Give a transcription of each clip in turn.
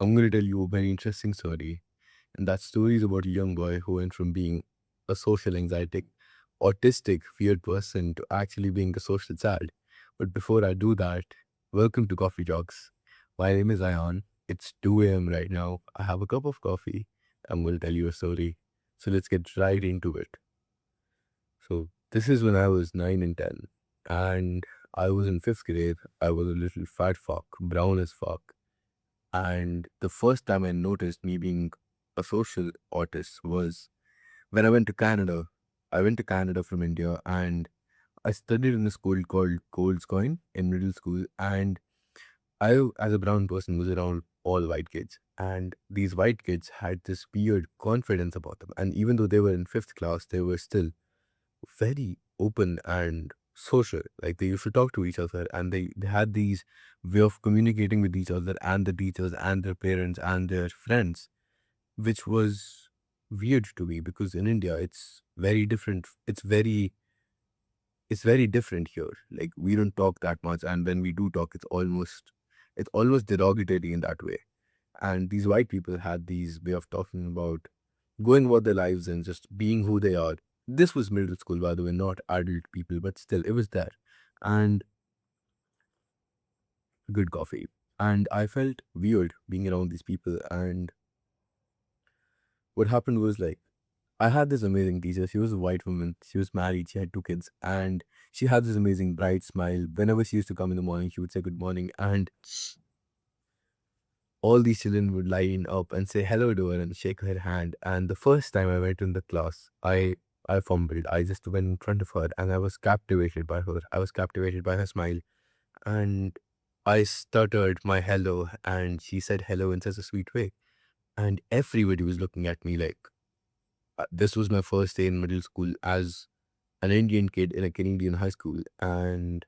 I'm going to tell you a very interesting story. And that story is about a young boy who went from being a social anxiety, autistic, feared person to actually being a social child. But before I do that, welcome to Coffee Talks. My name is Ayan. It's 2 a.m. right now. I have a cup of coffee. I'm going to tell you a story. So let's get right into it. So this is when I was 9 and 10. And I was in fifth grade. I was a little fat fuck, brown as fuck. And the first time I noticed me being a social artist was when I went to Canada. I went to Canada from India and I studied in a school called Coles Coin in middle school. And I, as a brown person, was around all white kids. And these white kids had this weird confidence about them. And even though they were in fifth class, they were still very open and social. Like they used to talk to each other and they had these way of communicating with each other and the teachers and their parents and their friends, which was weird to me because in India it's very different. It's very different here. Like we don't talk that much, and when we do talk, it's almost derogatory in that way. And these white people had these way of talking about going about their lives and just being who they are. This was middle school, by the way, not adult people, but still, it was there. And good coffee. And I felt weird being around these people. And what happened was like, I had this amazing teacher. She was a white woman. She was married. She had two kids. And she had this amazing bright smile. Whenever she used to come in the morning, she would say good morning. And all these children would line up and say hello to her and shake her hand. And the first time I went in the class, I fumbled. I just went in front of her and I was captivated by her. I was captivated by her smile. And I stuttered my hello and she said hello in such a sweet way. And everybody was looking at me like this was my first day in middle school as an Indian kid in a Canadian high school. And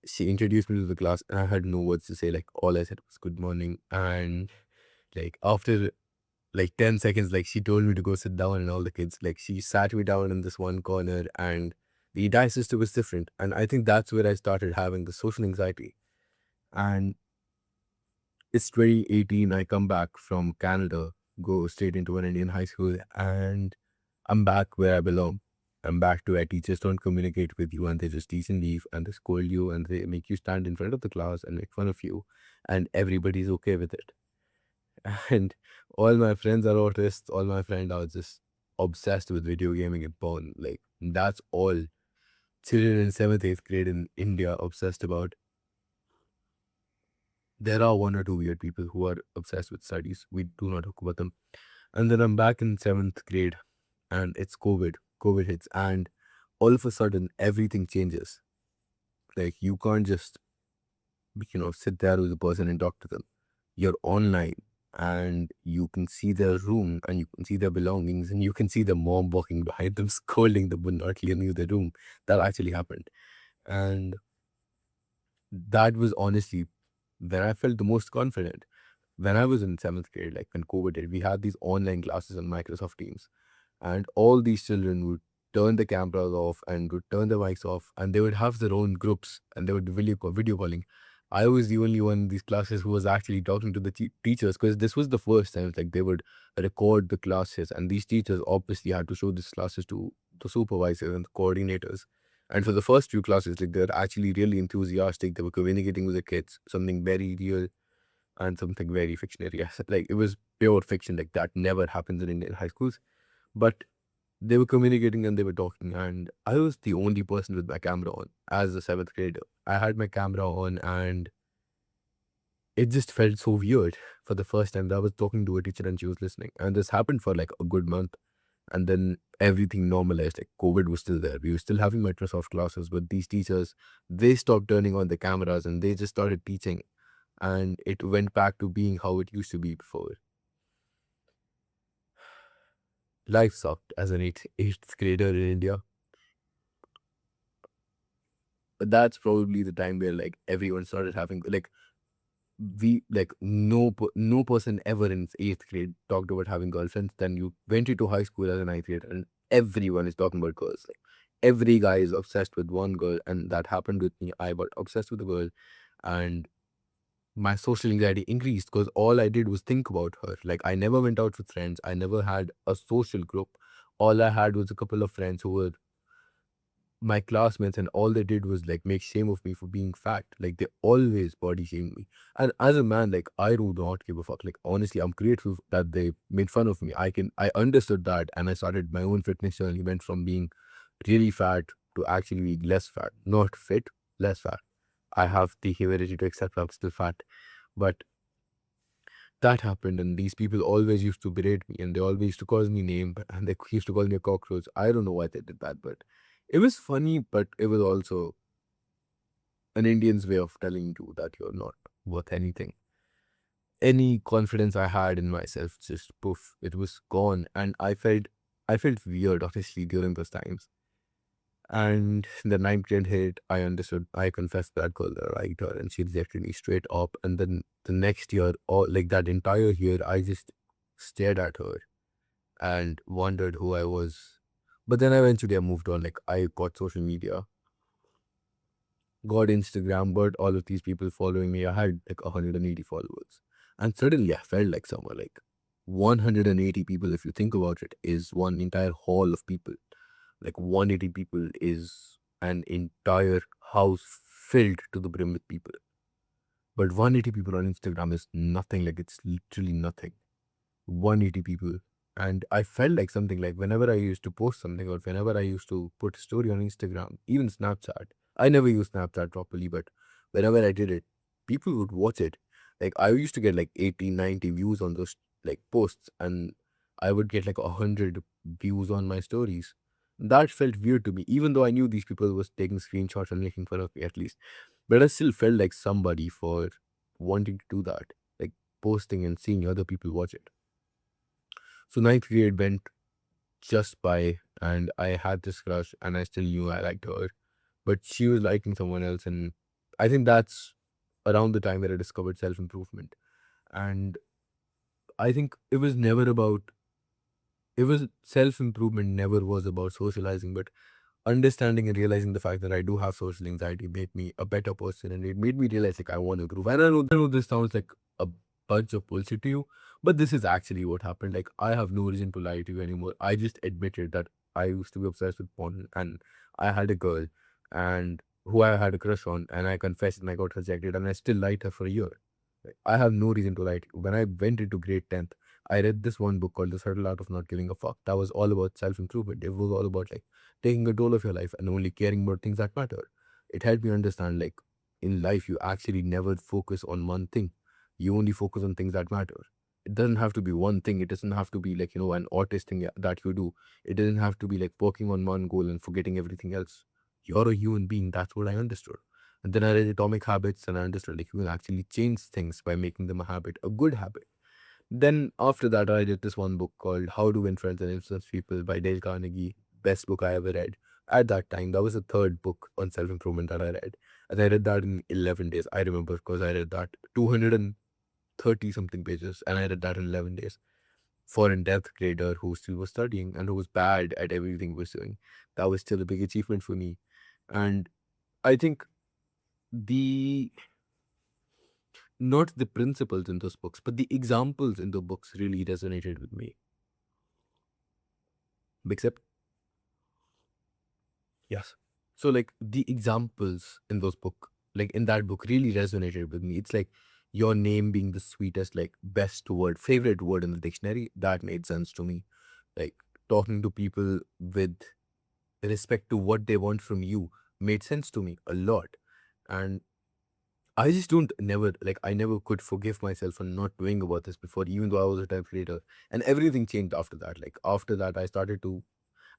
she introduced me to the class and I had no words to say. Like all I said was good morning. And like after like 10 seconds, like she told me to go sit down and all the kids, like she sat me down in this one corner and the entire system was different. And I think that's where I started having the social anxiety. And it's 2018, I come back from Canada, go straight into an Indian high school, and I'm back where I belong. I'm back to where teachers don't communicate with you and they just teach and leave and they scold you and they make you stand in front of the class and make fun of you and everybody's okay with it. And all my friends are autists, all my friends are just obsessed with video gaming and porn. Like that's all children in seventh, eighth grade in India obsessed about. There are one or two weird people who are obsessed with studies. We do not talk about them. And then I'm back in seventh grade and it's COVID. COVID hits and all of a sudden everything changes. Like you can't just, sit there with a person and talk to them. You're online and you can see their room and you can see their belongings and you can see the mom walking behind them, scolding them, but not clearing you the room. That actually happened. And that was honestly when I felt the most confident. When I was in seventh grade, like when COVID hit, we had these online classes on Microsoft Teams, and all these children would turn the cameras off and would turn the mics off, and they would have their own groups and they would video calling. I was the only one in these classes who was actually talking to the teachers because this was the first time like they would record the classes, and these teachers obviously had to show these classes to the supervisors and the coordinators. And for the first few classes, like they're actually really enthusiastic. They were communicating with the kids, something very real and something very fictionary. Yes, like it was pure fiction. Like that never happens in Indian high schools. But they were communicating and they were talking, and I was the only person with my camera on as a seventh grader. I had my camera on, and it just felt so weird for the first time that I was talking to a teacher and she was listening. And this happened for like a good month. And then everything normalized. Like COVID was still there. We were still having Microsoft classes, but these teachers, they stopped turning on the cameras and they just started teaching. And it went back to being how it used to be before. Life sucked as an eighth grader in India. But that's probably the time where like everyone started having like we like no person ever in eighth grade talked about having girlfriends. Then you went into high school as a ninth grade and everyone is talking about girls. Like every guy is obsessed with one girl, and that happened with me. I got obsessed with a girl, and my social anxiety increased because all I did was think about her. Like, I never went out with friends. I never had a social group. All I had was a couple of friends who were my classmates, and all they did was like make shame of me for being fat. Like, they always body shamed me. And as a man, like, I do not give a fuck. Like, honestly, I'm grateful that they made fun of me. I understood that, and I started my own fitness journey. Went from being really fat to actually being less fat. Not fit, less fat. I have the humility to accept I'm still fat. But that happened, and these people always used to berate me, and they always used to call me name, and they used to call me a cockroach. I don't know why they did that, but it was funny, but it was also an Indian's way of telling you that you're not worth anything. Any confidence I had in myself, just poof, it was gone. And I felt weird, honestly, during those times. And the ninth grade hit, I understood. I confessed that girl that I liked her, and she rejected me straight up. And then the next year, or like that entire year, I just stared at her and wondered who I was. But then eventually I moved on. Like, I got social media, got Instagram, got all of these people following me. I had like 180 followers. And suddenly I felt like someone, like 180 people, if you think about it, is one entire hall of people. Like, 180 people is an entire house filled to the brim with people. But 180 people on Instagram is nothing. Like, it's literally nothing. 180 people. And I felt like something, like whenever I used to post something or whenever I used to put a story on Instagram, even Snapchat. I never used Snapchat properly, but whenever I did it, people would watch it. Like, I used to get like 80, 90 views on those like posts, and I would get like 100 views on my stories. That felt weird to me, even though I knew these people was taking screenshots and making fun of me at least. But I still felt like somebody for wanting to do that, like posting and seeing other people watch it. So ninth grade went just by, and I had this crush, and I still knew I liked her, but she was liking someone else, and I think that's around the time that I discovered self improvement. And I think it was self improvement never was about socializing, but understanding and realizing the fact that I do have social anxiety made me a better person, and it made me realize like I want to grow. And I know this sounds like a bunch of bullshit to you, but this is actually what happened. Like, I have no reason to lie to you anymore. I just admitted that I used to be obsessed with porn, and I had a girl and who I had a crush on, and I confessed and I got rejected, and I still lied to her for a year. Like, I have no reason to lie to you. When I went into grade 10th, I read this one book called The Subtle Art of Not Giving a Fuck. That was all about self improvement. It was all about like taking control of your life and only caring about things that matter. It helped me understand like in life, you actually never focus on one thing. You only focus on things that matter. It doesn't have to be one thing. It doesn't have to be like, an artist thing that you do. It doesn't have to be like working on one goal and forgetting everything else. You're a human being. That's what I understood. And then I read Atomic Habits, and I understood like you can actually change things by making them a habit, a good habit. Then after that, I read this one book called How to Win Friends and Influence People by Dale Carnegie. Best book I ever read. At that time, that was the third book on self improvement that I read. And I read that in 11 days. I remember because I read that 230 something pages, and I read that in 11 days. For a 10th grader who still was studying and who was bad at everything he was doing, that was still a big achievement for me. And I think the not the principles in those books, but the examples in the books really resonated with me. Except, yes. So like the examples in those book, like in that book, really resonated with me. It's like your name being the sweetest, like best word, favorite word in the dictionary. That made sense to me. Like talking to people with respect to what they want from you made sense to me a lot. And I just don't never like I never could forgive myself for not knowing about this before, even though I was a type creator. And everything changed after that. Like after that, I started to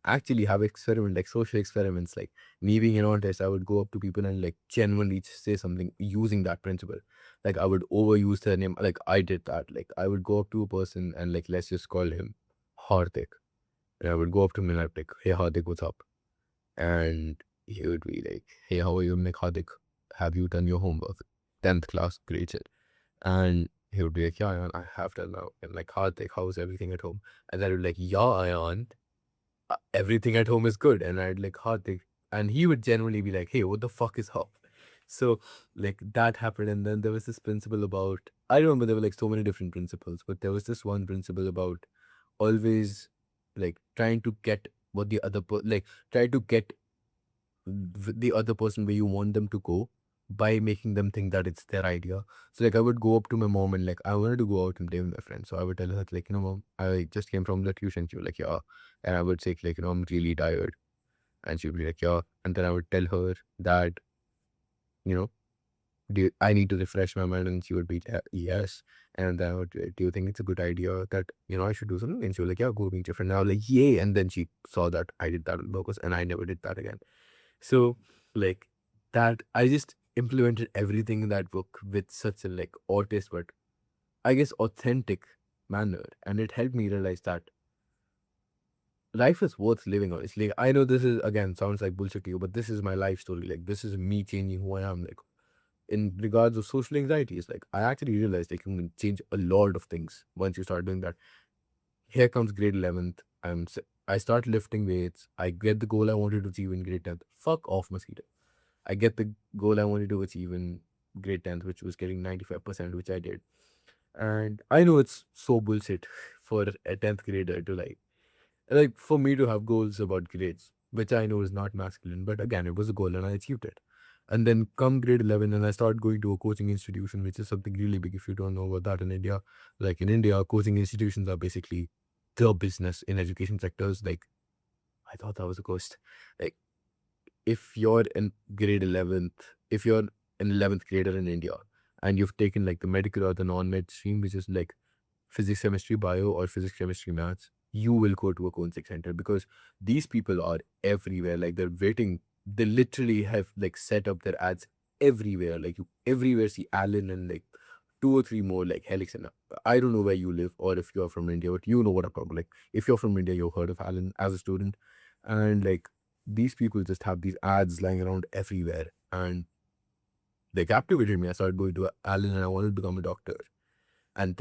actually have experiment like social experiments. Like me being an artist, I would go up to people and like genuinely say something using that principle. Like I would overuse their name. Like I did that. Like I would go up to a person and like let's just call him Hardik. And I would go up to him and I'd be like, hey Hardik, what's up? And he would be like, hey, how are you? I'm like, Hardik, have you done your homework? 10th class, great shit. And he would be like, yeah, Ayan, I have done now. And like, Hardik, how's everything at home? And then I would be like, yeah, Ayan, everything at home is good. And I'd like, Hardik. And he would generally be like, hey, what the fuck is up? So like that happened, and then there was this principle about, I remember there were like so many different principles, but there was this one principle about always like trying to get what the other like try to get the other person where you want them to go by making them think that it's their idea. So like I would go up to my mom and like I wanted to go out and play with my friends. So I would tell her like, mom, I just came from the tuition. She was like, yeah. And I would say like, I'm really tired. And she'd be like, yeah. And then I would tell her that, you know, I need to refresh my mind? And she would be, yes. And then I would, do you think it's a good idea that, I should do something? And she was like, yeah, go meet your friend. And I was like, yay. And then she saw that I did that on purpose and I never did that again. So like that, I just implemented everything in that book with such a like artist, but I guess authentic manner. And it helped me realize that life is worth living, honestly. I know this is, again, sounds like bullshit to you, but this is my life story. Like this is me changing who I am. Like in regards of social anxieties, like I actually realized like you can change a lot of things once you start doing that. Here comes grade 11th. I start lifting weights. I get the goal I wanted to achieve in grade 10th. Fuck off, mosquito. I get the goal I wanted to achieve in grade 10th, which was getting 95%, which I did. And I know it's so bullshit for a 10th grader to like for me to have goals about grades, which I know is not masculine, but again, it was a goal and I achieved it. And then come grade 11, and I start going to a coaching institution, which is something really big if you don't know about that in India. Like in India, coaching institutions are basically the business in education sectors. Like, I thought that was a ghost. Like, if you're in grade 11th, if you're an 11th grader in India and you've taken like the medical or the non-med stream, which is like physics, chemistry, bio, or physics, chemistry, maths, you will go to a coaching center because these people are everywhere. Like they're waiting. They literally have like set up their ads everywhere. Like you everywhere see Allen and like two or three more like Helix. And I don't know where you live or if you're from India, but you know what I'm talking about. Like if you're from India, you've heard of Allen as a student. And like these people just have these ads lying around everywhere. And they captivated me. I started going to Allen and I wanted to become a doctor. And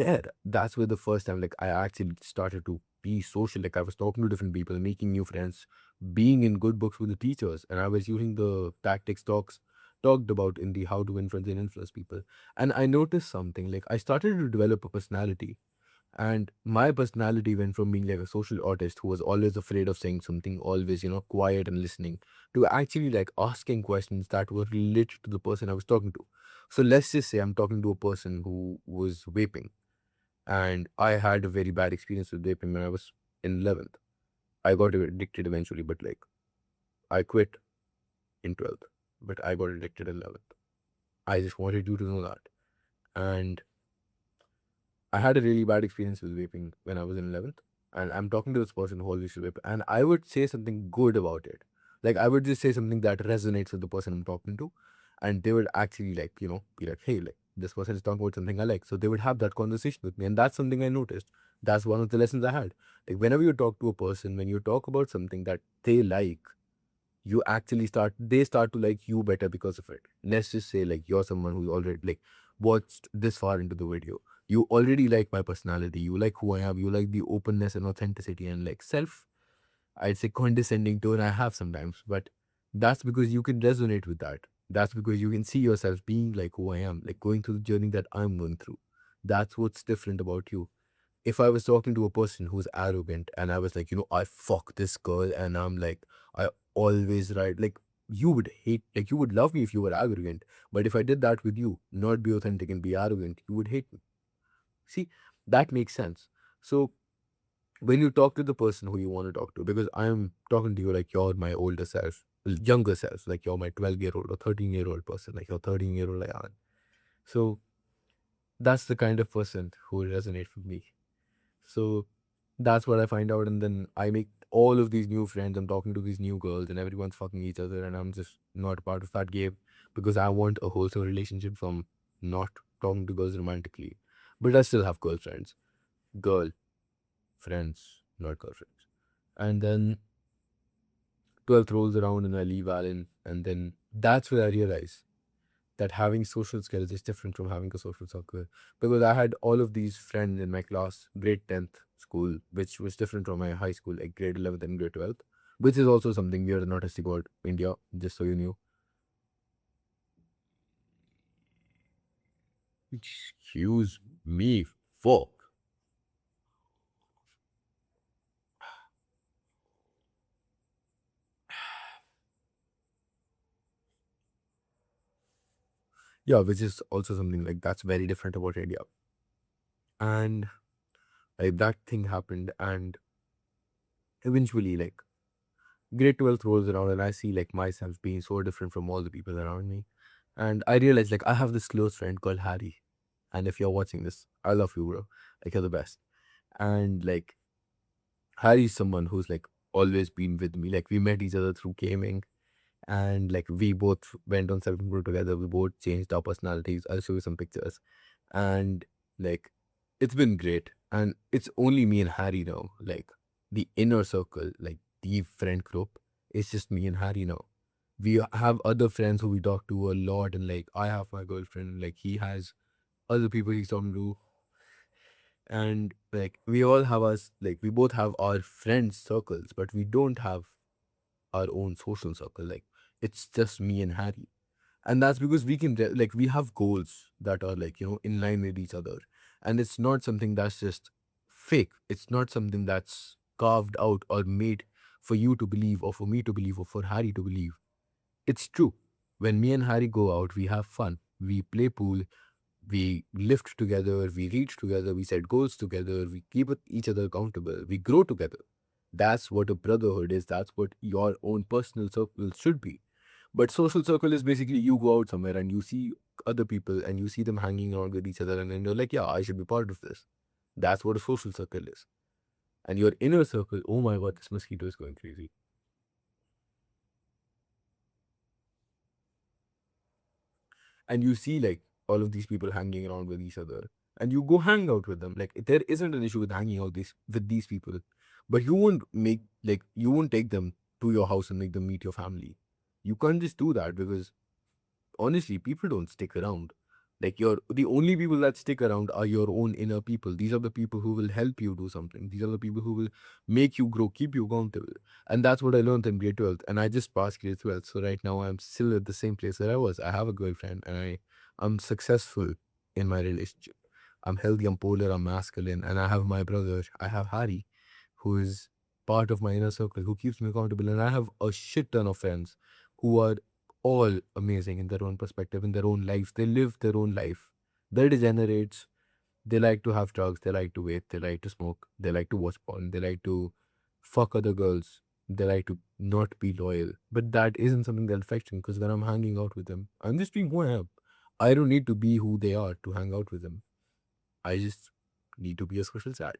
that's where the first time, like, I actually started to be social. Like, I was talking to different people, making new friends, being in good books with the teachers. And I was using the tactics talked about in the How to Win Friends and Influence People. And I noticed something, like, I started to develop a personality. And my personality went from being like a social artist who was always afraid of saying something, always, quiet and listening, to actually like asking questions that were related to the person I was talking to. So let's just say I'm talking to a person who was vaping, and I had a very bad experience with vaping when I was in 11th. I got addicted eventually, but like I quit in 12th, but I got addicted in 11th. I just wanted you to know that. And I had a really bad experience with vaping when I was in 11th. And I'm talking to this person who always used to vape, and I would say something good about it. Like, I would just say something that resonates with the person I'm talking to. And they would actually, like, be like, hey, like, this person is talking about something I like. So they would have that conversation with me. And that's something I noticed. That's one of the lessons I had. Like, whenever you talk to a person, when you talk about something that they like, they start to like you better because of it. Let's just say like you're someone who's already like watched this far into the video. You already like my personality, you like who I am, you like the openness and authenticity and like self, I'd say, condescending tone I have sometimes. But that's because you can resonate with that. That's because you can see yourself being like who I am, like going through the journey that I'm going through. That's what's different about you. If I was talking to a person who's arrogant and I was like, I fuck this girl and I'm like, I always right, like you would hate, like you would love me if you were arrogant. But if I did that with you, not be authentic and be arrogant, you would hate me. See, that makes sense. So when you talk to the person who you want to talk to, because I'm talking to you like you're my older self, younger self, like you're my 12-year-old or 13-year-old person, like you're 13-year-old like I am. So that's the kind of person who will resonate with me. So that's what I find out. And then I make all of these new friends. I'm talking to these new girls and everyone's fucking each other. And I'm just not a part of that game because I want a wholesome relationship from not talking to girls romantically. But I still have girlfriends. Girl friends, not girlfriends. And then 12th rolls around and I leave Allen. And then that's where I realize that having social skills is different from having a social circle, because I had all of these friends in my class, grade 10th school, which was different from my high school, like grade 11th and grade 12th, which is also something weird and autistic about India, just so you knew. Excuse me, fuck. Yeah, which is also something like that's very different about India. And like that thing happened, and eventually, like grade 12th rolls around, and I see like myself being so different from all the people around me. And I realized like I have this close friend called Harry. And if you're watching this, I love you, bro. Like you're the best. And like Harry's someone who's like always been with me. Like we met each other through gaming, and like we both went on 7 Pro together. We both changed our personalities. I'll show you some pictures. And like it's been great. And it's only me and Harry now. Like the inner circle, like the friend group, it's just me and Harry now. We have other friends who we talk to a lot, and like I have my girlfriend, like he has other people he's talking to, and like we all have us, like we both have our friends circles, but we don't have our own social circle. Like it's just me and Harry. And that's because we can like we have goals that are like in line with each other, and it's not something that's just fake. It's not something that's carved out or made for you to believe or for me to believe or for Harry to believe. It's true. When me and Harry go out, we have fun, we play pool, we lift together, we reach together, we set goals together, we keep each other accountable, we grow together. That's what a brotherhood is. That's what your own personal circle should be. But social circle is basically you go out somewhere and you see other people and you see them hanging around with each other, and then you're like, yeah, I should be part of this. That's what a social circle is. And your inner circle, oh my god, this mosquito is going crazy. And you see like all of these people hanging around with each other, and you go hang out with them. Like there isn't an issue with hanging out with these people, but you won't take them to your house and make them meet your family. You can't just do that, because honestly, people don't stick around. Like you're the only people that stick around are your own inner people. These are the people who will help you do something. These are the people who will make you grow, keep you accountable. And that's what I learned in grade 12th. And I just passed grade 12th. So right now I'm still at the same place that I was. I have a girlfriend, and I'm successful in my relationship. I'm healthy, I'm polar, I'm masculine, and I have my brother. I have Harry, who is part of my inner circle, who keeps me accountable. And I have a shit ton of friends who are all amazing in their own perspective, in their own lives. They live their own life. They're degenerates. They like to have drugs. They like to vape. They like to smoke. They like to watch porn. They like to fuck other girls. They like to not be loyal. But that isn't something that affects me, because when I'm hanging out with them, I'm just being who I am. I don't need to be who they are to hang out with them. I just need to be a social sad.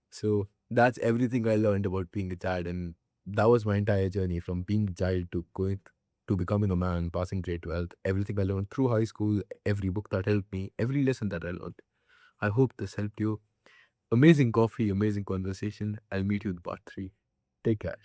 So that's everything I learned about being a child. And that was my entire journey from being a child to going to becoming a man, passing grade 12th. Everything I learned through high school, every book that helped me, every lesson that I learned. I hope this helped you. Amazing coffee, amazing conversation. I'll meet you in part 3. Take care.